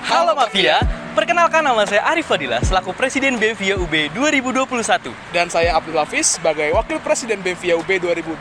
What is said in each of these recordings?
Halo Mafia, perkenalkan nama saya Arif Fadilah selaku Presiden BEM Via UB 2021. Dan saya Abdul Hafiz sebagai Wakil Presiden BEM Via UB 2021.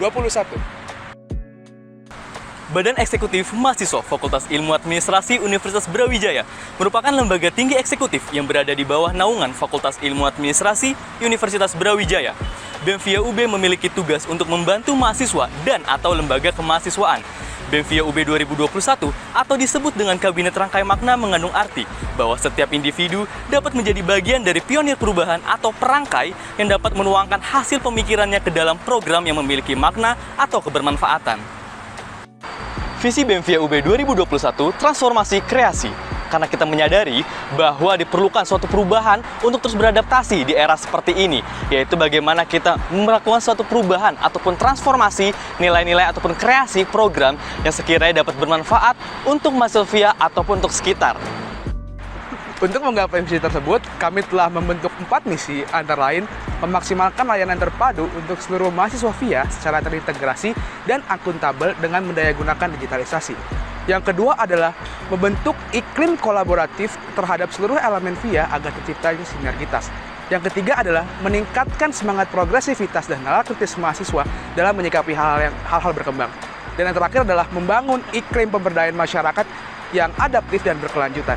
Badan Eksekutif Mahasiswa Fakultas Ilmu Administrasi Universitas Brawijaya merupakan lembaga tinggi eksekutif yang berada di bawah naungan Fakultas Ilmu Administrasi Universitas Brawijaya. BEM Via UB memiliki tugas untuk membantu mahasiswa dan atau lembaga kemahasiswaan. BEM Via UB 2021 atau disebut dengan Kabinet Rangkai Makna mengandung arti bahwa setiap individu dapat menjadi bagian dari pionir perubahan atau perangkai yang dapat menuangkan hasil pemikirannya ke dalam program yang memiliki makna atau kebermanfaatan. Visi BEM Via UB 2021 transformasi kreasi. Karena kita menyadari bahwa diperlukan suatu perubahan untuk terus beradaptasi di era seperti ini, yaitu bagaimana kita melakukan suatu perubahan ataupun transformasi nilai-nilai ataupun kreasi program yang sekiranya dapat bermanfaat untuk mahasiswa ataupun untuk sekitar. Untuk menggapai visi tersebut, kami telah membentuk 4 misi, antara lain memaksimalkan layanan terpadu untuk seluruh mahasiswa VIA secara terintegrasi dan akuntabel dengan mendayagunakan digitalisasi. Yang kedua adalah membentuk iklim kolaboratif terhadap seluruh elemen VIA agar terciptanya sinergitas. Yang ketiga adalah meningkatkan semangat progresivitas dan nalar kritis mahasiswa dalam menyikapi hal-hal berkembang. Dan yang terakhir adalah membangun iklim pemberdayaan masyarakat yang adaptif dan berkelanjutan.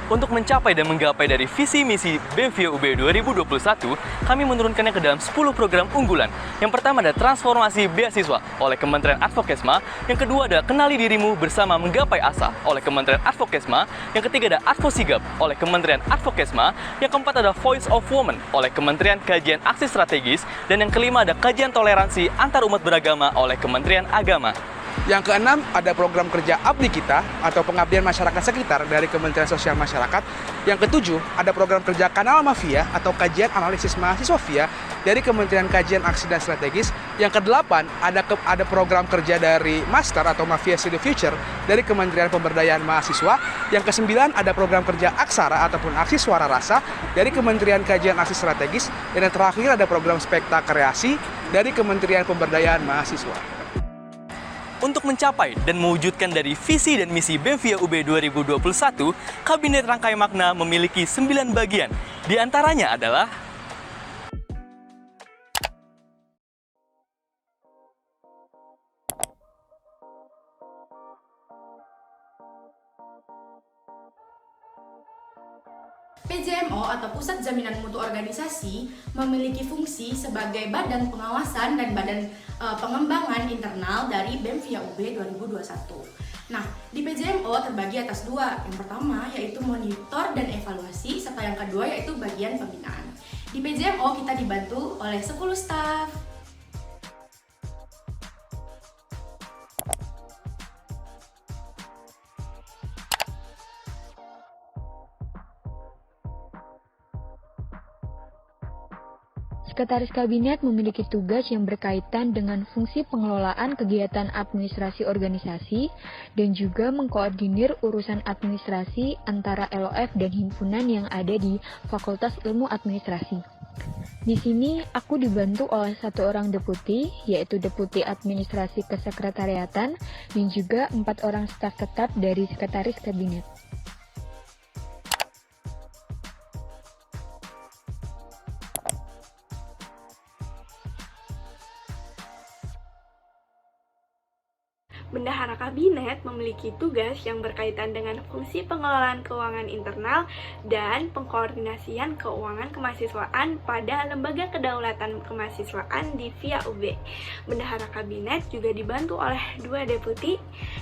Untuk mencapai dan menggapai dari visi misi BEM Via UB 2021, kami menurunkannya ke dalam 10 program unggulan. Yang pertama ada transformasi beasiswa oleh Kementerian Advokesma. Yang kedua ada kenali dirimu bersama menggapai asa oleh Kementerian Advokesma. Yang ketiga ada Advosigap oleh Kementerian Advokesma. Yang keempat ada Voice of Women oleh Kementerian Kajian Aksi Strategis. Dan yang kelima ada kajian toleransi antar umat beragama oleh Kementerian Agama. Yang keenam, ada program kerja Abdi Kita atau pengabdian masyarakat sekitar dari Kementerian Sosial Masyarakat. Yang ketujuh, ada program kerja Kanal Mafia atau kajian analisis mahasiswa VIA dari Kementerian Kajian Aksi dan Strategis. Yang kedelapan, ada program kerja dari Master atau Mafia See the Future dari Kementerian Pemberdayaan Mahasiswa. Yang kesembilan, ada program kerja Aksara ataupun Aksi Suara Rasa dari Kementerian Kajian Aksi Strategis. Dan yang terakhir, ada program Spekta Kreasi dari Kementerian Pemberdayaan Mahasiswa. Untuk mencapai dan mewujudkan dari visi dan misi BEM Via UB 2021, Kabinet Rangkai Makna memiliki 9 bagian. Di antaranya adalah PJMO atau Pusat Jaminan Mutu Organisasi memiliki fungsi sebagai badan pengawasan dan badan pengembangan internal dari BEM Via UB 2021. Nah, di PJMO terbagi atas 2. Yang pertama yaitu monitor dan evaluasi, serta yang kedua yaitu bagian pembinaan. Di PJMO kita dibantu oleh 10 staf. Sekretaris Kabinet memiliki tugas yang berkaitan dengan fungsi pengelolaan kegiatan administrasi organisasi dan juga mengkoordinir urusan administrasi antara LOF dan himpunan yang ada di Fakultas Ilmu Administrasi. Di sini aku dibantu oleh 1 orang deputi, yaitu Deputi Administrasi Kesekretariatan dan juga 4 orang staf tetap dari Sekretaris Kabinet. Bendahara Kabinet memiliki tugas yang berkaitan dengan fungsi pengelolaan keuangan internal dan pengkoordinasian keuangan kemahasiswaan pada Lembaga Kedaulatan Kemahasiswaan di Via UB. Bendahara Kabinet juga dibantu oleh 2 deputi,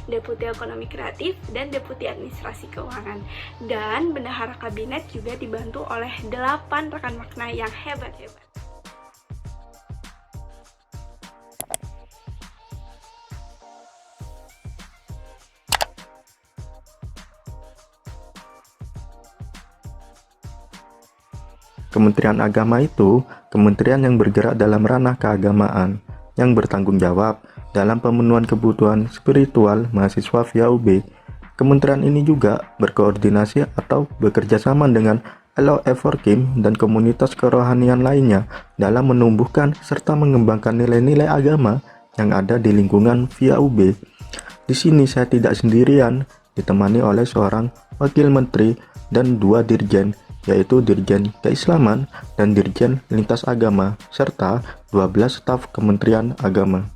Deputi Ekonomi Kreatif dan Deputi Administrasi Keuangan. Dan Bendahara Kabinet juga dibantu oleh 8 rekan makna yang hebat-hebat. Kementerian Agama itu kementerian yang bergerak dalam ranah keagamaan, yang bertanggung jawab dalam pemenuhan kebutuhan spiritual mahasiswa via UB. Kementerian ini juga berkoordinasi atau bekerja sama dengan LOF Forkim dan komunitas kerohanian lainnya dalam menumbuhkan serta mengembangkan nilai-nilai agama yang ada di lingkungan via UB. Di sini saya tidak sendirian, ditemani oleh seorang wakil menteri dan 2 dirjen, yaitu Dirjen Keislaman dan Dirjen Lintas Agama, serta 12 staf Kementerian Agama.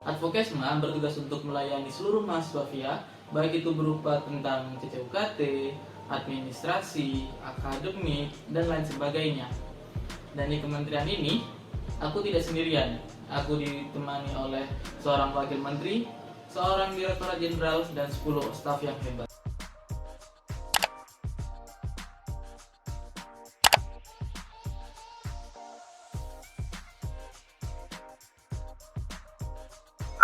Advokesma bertugas untuk melayani seluruh mahasiswa VIA, baik itu berupa tentang CCUKT, administrasi, akademik, dan lain sebagainya. Dan di kementerian ini, aku tidak sendirian. Aku ditemani oleh seorang wakil menteri, seorang direktorat jenderal, dan 10 staf yang hebat.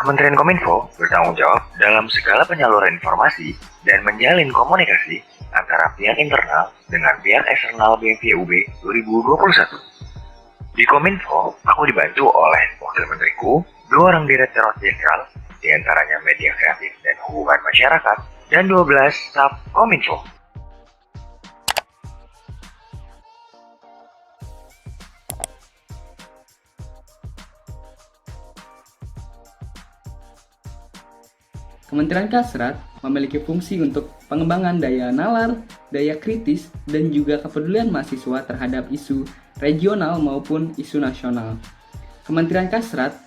Kementerian Kominfo bertanggung jawab dalam segala penyaluran informasi dan menjalin komunikasi antara pihak internal dengan pihak eksternal BMVIA UB 2021. Di Kominfo, aku dibantu oleh wakil menteriku, 2 orang direktorat jenderal, diantaranya media kreatif dan hubungan masyarakat, dan 12 staf Kominfo. Kementerian Kasrat memiliki fungsi untuk pengembangan daya nalar, daya kritis, dan juga kepedulian mahasiswa terhadap isu regional maupun isu nasional. Kementerian Kasrat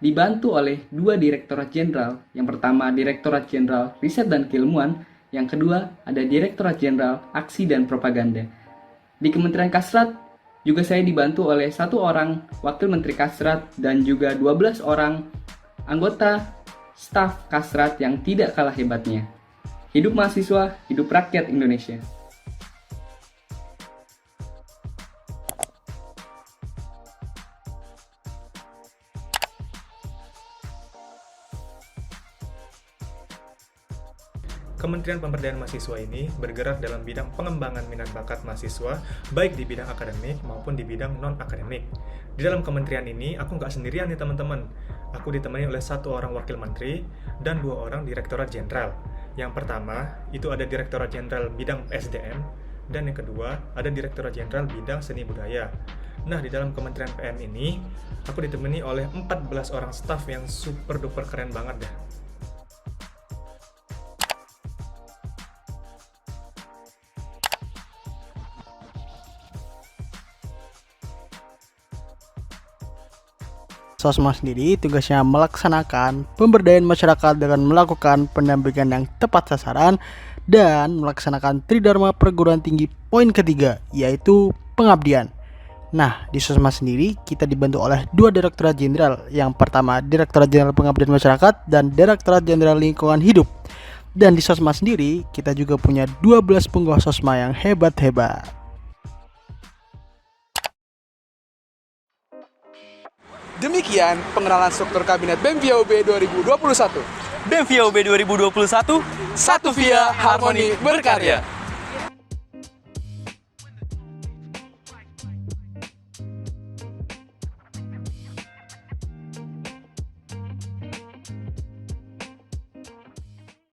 dibantu oleh 2 direktorat jenderal. Yang pertama, Direktorat Jenderal Riset dan Keilmuan. Yang kedua, ada Direktorat Jenderal Aksi dan Propaganda. Di Kementerian Kasrat juga saya dibantu oleh 1 orang Wakil Menteri Kasrat dan juga 12 orang anggota staf Kasrat yang tidak kalah hebatnya. Hidup mahasiswa, hidup rakyat Indonesia. Kementerian Pemberdayaan Mahasiswa ini bergerak dalam bidang pengembangan minat bakat mahasiswa, baik di bidang akademik maupun di bidang non-akademik. Di dalam kementerian ini, aku nggak sendirian nih teman-teman. Aku ditemani oleh 1 orang wakil menteri dan 2 orang direktorat jenderal. Yang pertama, itu ada direktorat jenderal bidang SDM, dan yang kedua, ada direktorat jenderal bidang seni budaya. Nah, di dalam kementerian PM ini, aku ditemani oleh 14 orang staf yang super duper keren banget dah. Sosma sendiri tugasnya melaksanakan pemberdayaan masyarakat dengan melakukan pendampingan yang tepat sasaran dan melaksanakan Tridharma Perguruan Tinggi poin ketiga, yaitu pengabdian. Nah, di Sosma sendiri kita dibantu oleh 2 direktorat jenderal. Yang pertama, Direktorat Jenderal Pengabdian Masyarakat dan Direktorat Jenderal Lingkungan Hidup. Dan di Sosma sendiri kita juga punya 12 penggawa Sosma yang hebat-hebat. Demikian pengenalan struktur Kabinet BEM-VIA UB 2021. BEM-VIA UB 2021, Satu VIA, harmoni berkarya.